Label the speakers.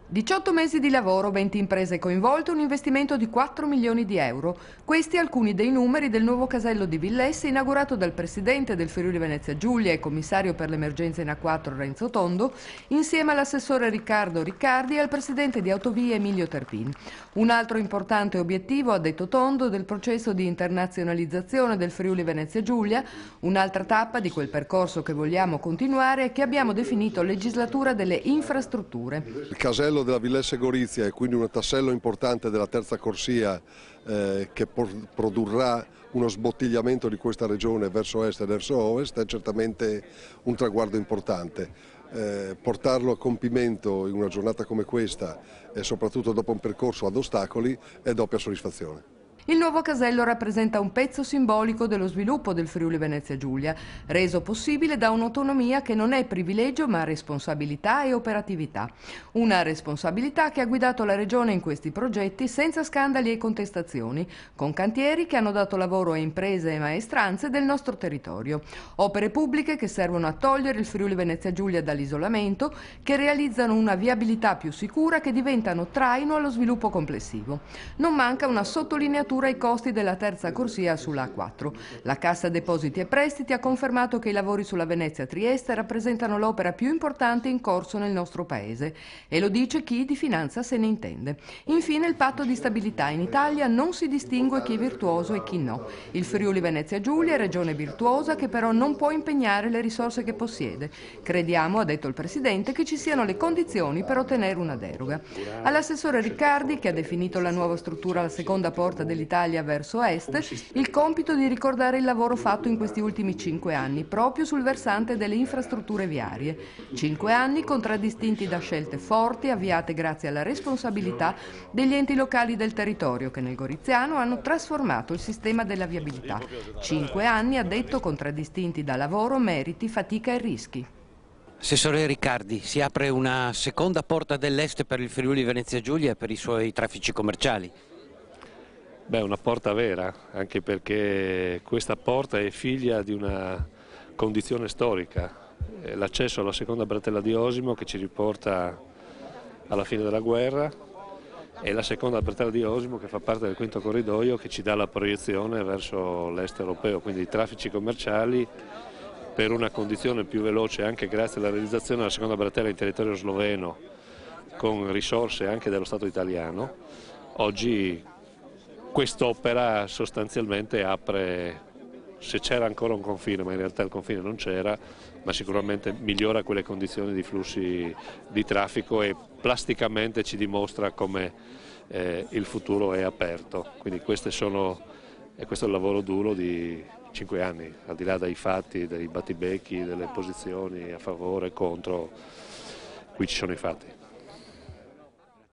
Speaker 1: 18 mesi di lavoro, 20 imprese coinvolte, un investimento di 4 milioni di euro. Questi alcuni dei numeri del nuovo casello di Villesse inaugurato dal presidente del Friuli Venezia Giulia e commissario per l'emergenza in A4 Renzo Tondo, insieme all'assessore Riccardo Riccardi e al presidente di Autovie Emilio Terpin. Un altro importante obiettivo, ha detto Tondo, del processo di internazionalizzazione del Friuli Venezia Giulia, un'altra tappa di quel percorso che vogliamo continuare e che abbiamo definito legislatura delle infrastrutture.
Speaker 2: Il casello della Villesse Gorizia è quindi un tassello importante della terza corsia che produrrà uno sbottigliamento di questa regione verso est e verso ovest, è certamente un traguardo importante. Portarlo a compimento in una giornata come questa e soprattutto dopo un percorso ad ostacoli è doppia soddisfazione.
Speaker 1: Il nuovo casello rappresenta un pezzo simbolico dello sviluppo del Friuli Venezia Giulia, reso possibile da un'autonomia che non è privilegio ma responsabilità e operatività. Una responsabilità che ha guidato la Regione in questi progetti senza scandali e contestazioni, con cantieri che hanno dato lavoro a imprese e maestranze del nostro territorio. Opere pubbliche che servono a togliere il Friuli Venezia Giulia dall'isolamento, che realizzano una viabilità più sicura, che diventano traino allo sviluppo complessivo. Non manca una sottolineatura ai costi della terza corsia sulla A4. La Cassa Depositi e Prestiti ha confermato che i lavori sulla Venezia-Trieste rappresentano l'opera più importante in corso nel nostro paese e lo dice chi di finanza se ne intende. Infine il patto di stabilità. In Italia non si distingue chi è virtuoso e chi no. Il Friuli Venezia Giulia è regione virtuosa che però non può impegnare le risorse che possiede. Crediamo, ha detto il Presidente, che ci siano le condizioni per ottenere una deroga. All'assessore Riccardi, che ha definito la nuova struttura la seconda porta dell'Italia verso est, il compito di ricordare il lavoro fatto in questi ultimi 5 anni, proprio sul versante delle infrastrutture viarie. 5 anni contraddistinti da scelte forti, avviate grazie alla responsabilità degli enti locali del territorio, che nel Goriziano hanno trasformato il sistema della viabilità. 5 anni, ha detto, contraddistinti da lavoro, meriti, fatica e rischi.
Speaker 3: Assessore Riccardi, si apre una seconda porta dell'est per il Friuli Venezia Giulia e per i suoi traffici commerciali.
Speaker 4: Beh, una porta vera, anche perché questa porta è figlia di una condizione storica, l'accesso alla seconda bretella di Osimo che ci riporta alla fine della guerra e la seconda bretella di Osimo che fa parte del quinto corridoio che ci dà la proiezione verso l'est europeo, quindi i traffici commerciali per una condizione più veloce anche grazie alla realizzazione della seconda bretella in territorio sloveno con risorse anche dello Stato italiano. Oggi quest'opera sostanzialmente apre, se c'era ancora un confine, ma in realtà il confine non c'era, ma sicuramente migliora quelle condizioni di flussi di traffico e plasticamente ci dimostra come il futuro è aperto. Quindi questo è il lavoro duro di 5 anni, al di là dei fatti, dei battibecchi, delle posizioni a favore, contro, qui ci sono i fatti.